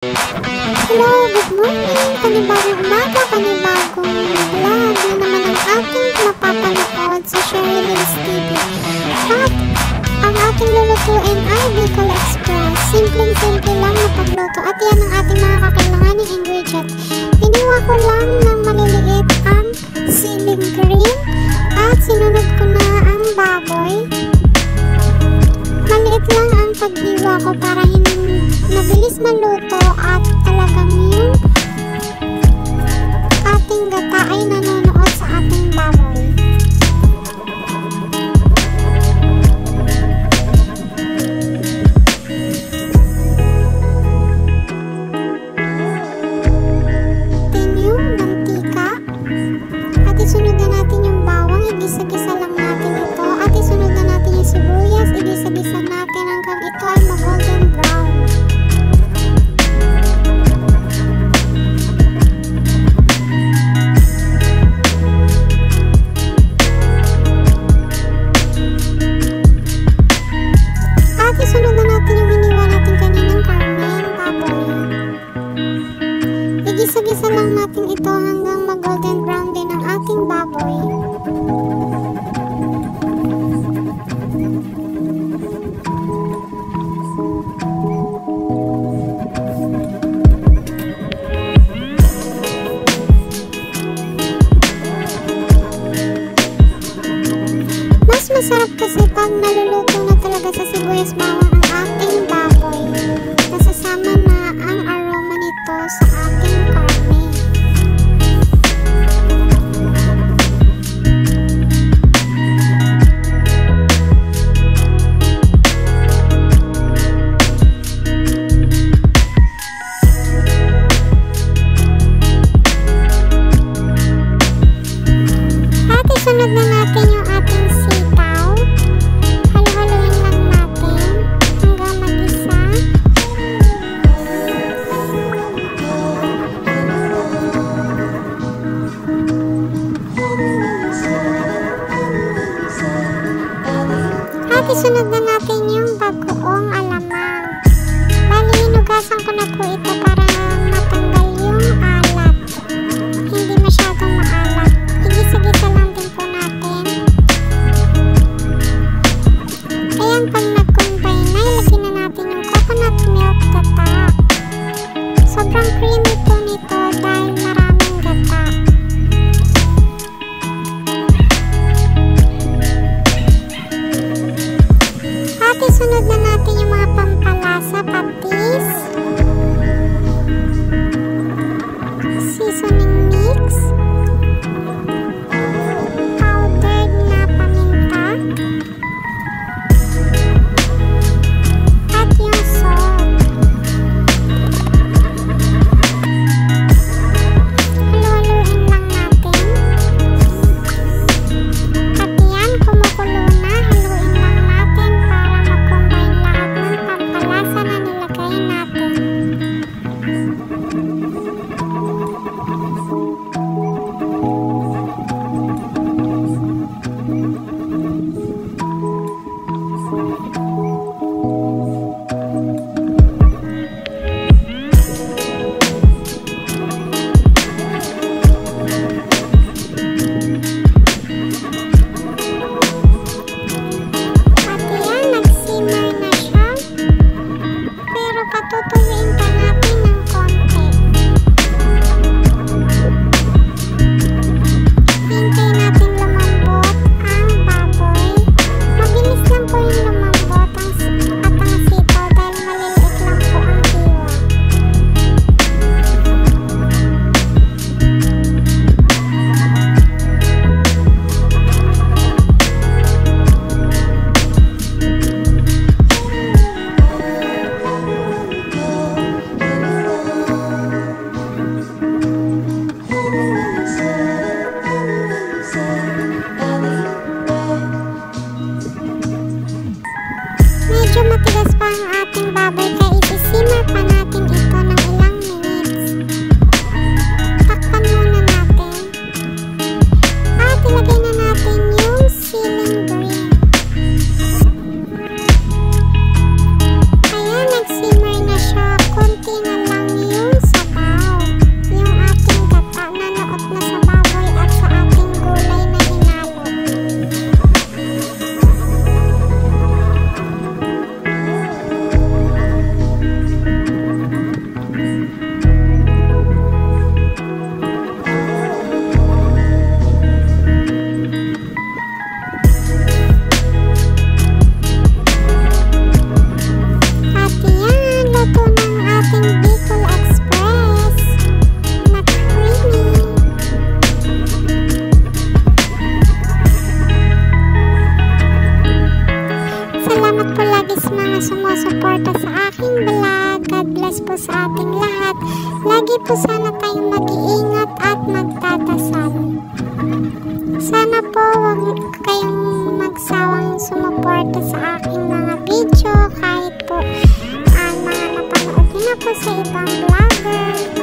Hello, good morning! Panibagong umaga, panibagong vlog. Yun naman ang ating mapapanood sa Sherilyn's TV. At ang ating lulutuin ay Bicol Express. Simpleng-simple lang na pagluto. At yan ang ating mga kakailanganing ingredient. Hiniwa ko lang ng maliliit ang siling green. At sinunod ko na ang baboy. Maliit lang ang paghiwa ko para mabilis maluto at talagang yung ating gata ay nanonood sa ating baboy. Atin yung mantika at isunod na natin yung bawang, igisa-gisa lang natin ito at isunod na natin yung sibuyas, igisa-gisa natin hanggang ito ay mag-golden brown. Isunod na natin yung hiniwa natin kaninang karne, yung baboy. Igisa-gisa lang natin ito hanggang mag-golden brown din ang ating baboy. Mas masarap kasi pag naluluto na talaga sa sibuyas bawang ang ating baboy. Nasasama na ang aroma nito sa ating karne. lahat, lagi po sana tayong mag-iingat at magdadasal. Sana po huwag kayong magsawang sumuporta sa aking mga video kahit po mga napanood din ako sa ibang vlogger.